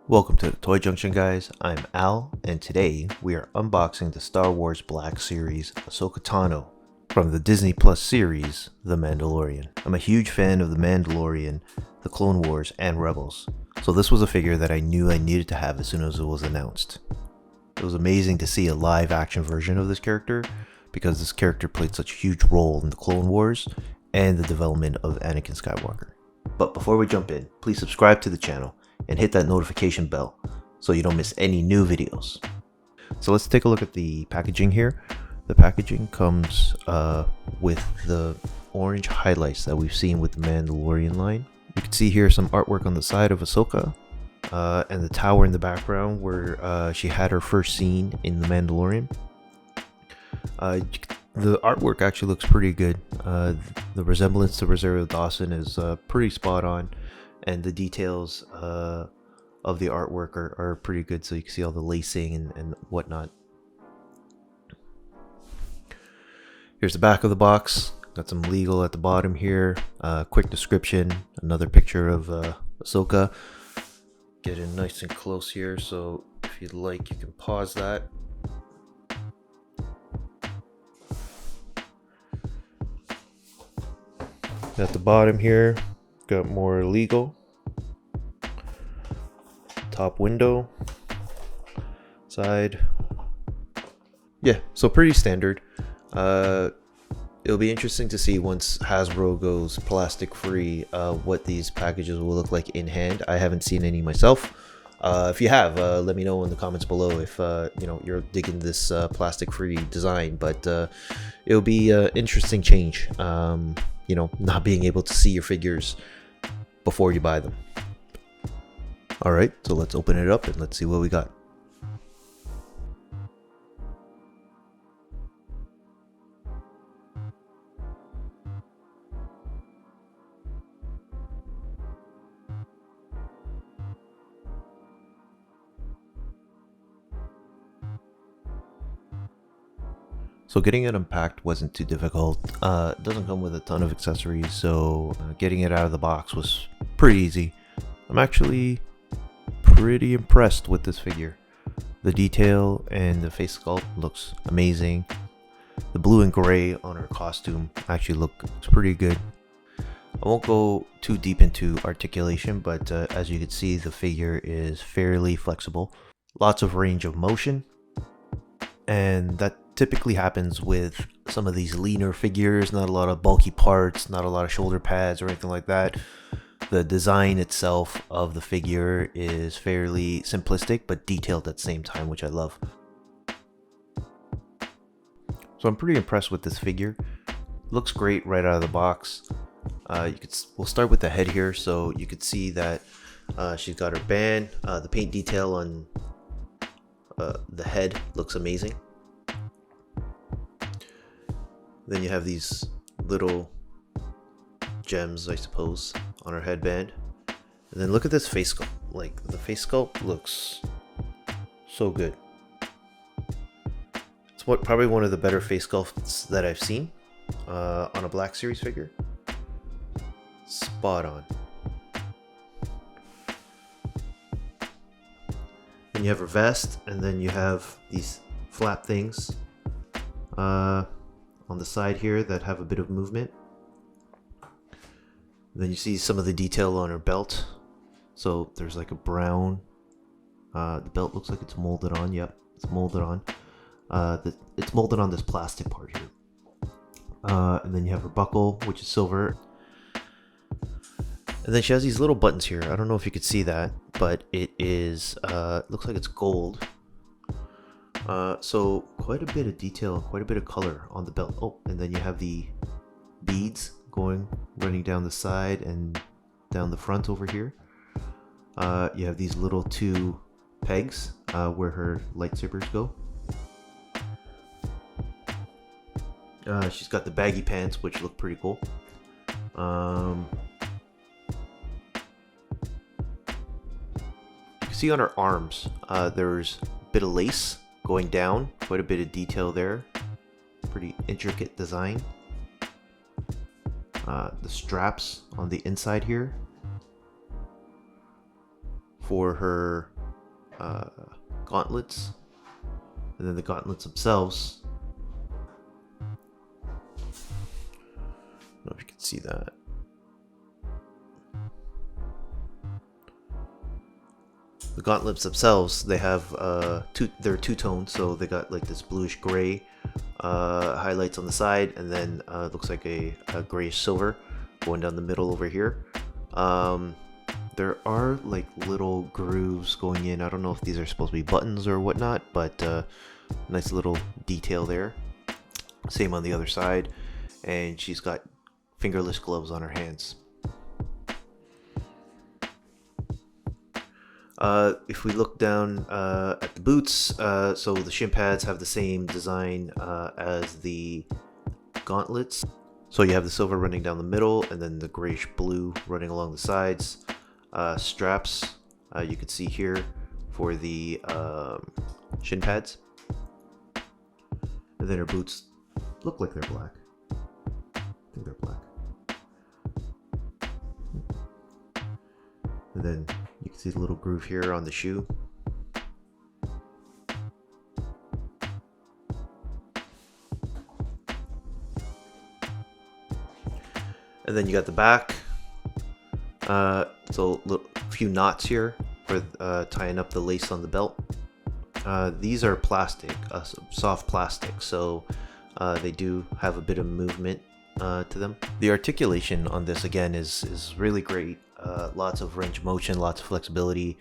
Welcome to the Toy Junction, guys. I'm Al, and today we are unboxing the Star Wars Black Series Ahsoka Tano from the Disney Plus series, The Mandalorian. I'm a huge fan of The Mandalorian, The Clone Wars, and Rebels, so this was a figure that I knew I needed to have as soon as it was announced. It was amazing to see a live action version of this character, because this character played such a huge role in the Clone Wars and the development of Anakin Skywalker. But before we jump in, please subscribe to the channel and hit that notification bell so you don't miss any new videos. So let's take a look at the packaging here. The packaging comes with the orange highlights that we've seen with the Mandalorian line. You can see here some artwork on the side of Ahsoka and the tower in the background where she had her first scene in the Mandalorian. The artwork actually looks pretty good. The resemblance to Rosario Dawson is pretty spot on, and the details of the artwork are pretty good, so you can see all the lacing and whatnot. Here's the back of the box. Got some legal at the bottom here. Quick description. Another picture of Ahsoka. Get in nice and close here, so if you'd like, you can pause that. At the bottom here, got more legal. Top window, side. Yeah, so pretty standard. It'll be interesting to see once Hasbro goes plastic free what these packages will look like in hand. I haven't seen any myself. If you have, let me know in the comments below if you're digging this plastic free design. But it'll be an interesting change. Not being able to see your figures before you buy them. Alright, so let's open it up and let's see what we got. So getting it unpacked wasn't too difficult. It doesn't come with a ton of accessories, so getting it out of the box was pretty easy. I'm actually pretty impressed with this figure. The detail and the face sculpt looks amazing. The blue and gray on her costume actually looks pretty good. I won't go too deep into articulation, but as you can see, the figure is fairly flexible. Lots of range of motion, and that typically happens with some of these leaner figures. Not a lot of bulky parts, not a lot of shoulder pads or anything like that. The design itself of the figure is fairly simplistic but detailed at the same time, which I love. So I'm pretty impressed with this figure. Looks great right out of the box. We'll start with the head here. So you could see that she's got her band. The paint detail on the head looks amazing. Then you have these little gems, I suppose, on her headband. And then look at this face sculpt. Like, the face sculpt looks so good. It's probably one of the better face sculpts that I've seen on a Black Series figure. Spot on. Then you have her vest, and then you have these flap things on the side here that have a bit of movement. Then you see some of the detail on her belt. So there's like a brown, the belt looks like it's molded on. Yep, it's molded on. It's molded on this plastic part here. And then you have her buckle, which is silver. And then she has these little buttons here. I don't know if you could see that, but it is, looks like it's gold. So quite a bit of detail, quite a bit of color on the belt. Oh, and then you have the beads running down the side and down the front over here. You have these little two pegs where her lightsabers go. She's got the baggy pants, which look pretty cool. You can see on her arms, there's a bit of lace going down, quite a bit of detail there. Pretty intricate design. The straps on the inside here for her gauntlets, and then the gauntlets themselves. I don't know if you can see that. The gauntlets themselves, they have they're two-toned, so they got like this bluish gray highlights on the side, and then looks like a grayish silver going down the middle over here. There are like little grooves going in. I don't know if these are supposed to be buttons or whatnot, but nice little detail there. Same on the other side, and she's got fingerless gloves on her hands. If we look down at the boots, so the shin pads have the same design as the gauntlets. So you have the silver running down the middle, and then the grayish blue running along the sides. Straps, you can see here for the shin pads. And then her boots look like they're black. I think they're black. And then you can see the little groove here on the shoe. And then you got the back. So a few knots here for tying up the lace on the belt. These are plastic, soft plastic, so they do have a bit of movement to them. The articulation on this again is really great. Lots of range of motion, lots of flexibility.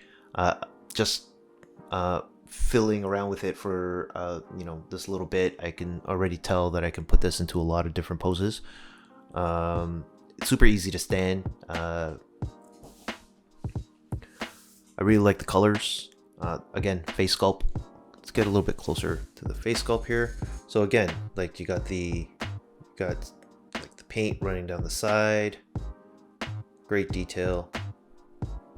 Just fiddling around with it for this little bit, I can already tell that I can put this into a lot of different poses. It's super easy to stand. I really like the colors. Again, face sculpt. Let's get a little bit closer to the face sculpt here. So again, like you got like the paint running down the side. Great detail.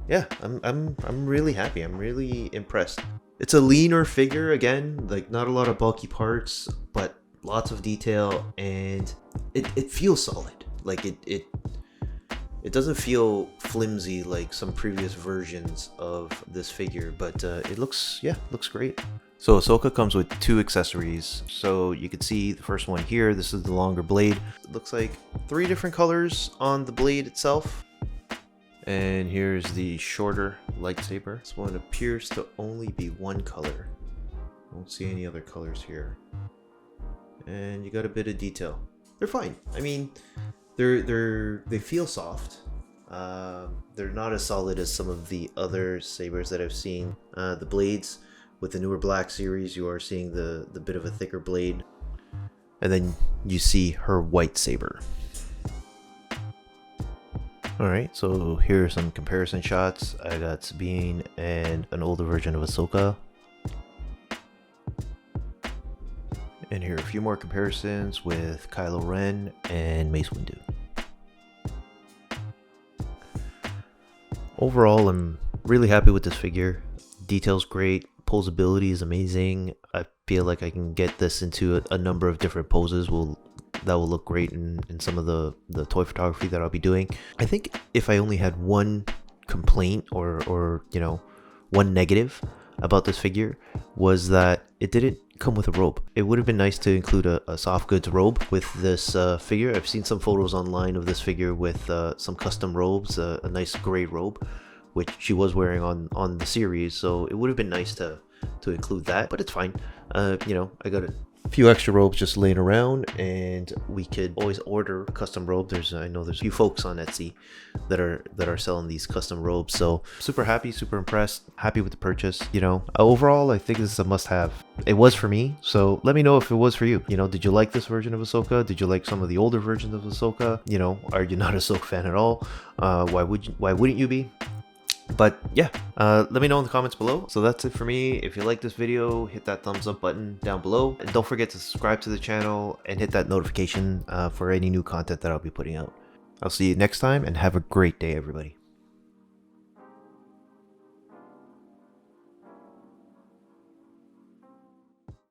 Yeah, I'm really happy. I'm really impressed. It's a leaner figure again, like not a lot of bulky parts, but lots of detail, and it feels solid. Like it doesn't feel flimsy like some previous versions of this figure, but it looks great. So Ahsoka comes with 2 accessories. So you can see the first one here. This is the longer blade. It looks like 3 different colors on the blade itself. And here's the shorter lightsaber. This one appears to only be one color. I don't see any other colors here. And you got a bit of detail. They're fine. I mean, they feel soft. They're not as solid as some of the other sabers that I've seen. The blades with the newer Black series, you are seeing the bit of a thicker blade, and then you see her white saber. All right, so here are some comparison shots. I got Sabine and an older version of Ahsoka. And here are a few more comparisons with Kylo Ren and Mace Windu. Overall, I'm really happy with this figure. Detail's great, posability is amazing. I feel like I can get this into a number of different poses that will look great in some of the toy photography that I'll be doing. I think if I only had one complaint or one negative about this figure, was that it didn't come with a robe. It would have been nice to include a soft goods robe with this figure. I've seen some photos online of this figure with some custom robes, a nice gray robe, which she was wearing on the series, so it would have been nice to include that, but it's fine. I got a few extra robes just laying around, and we could always order a custom robe. I know there's a few folks on Etsy that are selling these custom robes, so super happy, super impressed, happy with the purchase. Overall, I think this is a must-have. It was for me, so let me know if it was for you. Did you like this version of Ahsoka? Did you like some of the older versions of Ahsoka? Are you not a Ahsoka fan at all? Why wouldn't you be? But yeah, let me know in the comments below. So that's it for me. If you like this video, hit that thumbs up button down below, and don't forget to subscribe to the channel and hit that notification for any new content that I'll be putting out. I'll see you next time, and have a great day, everybody.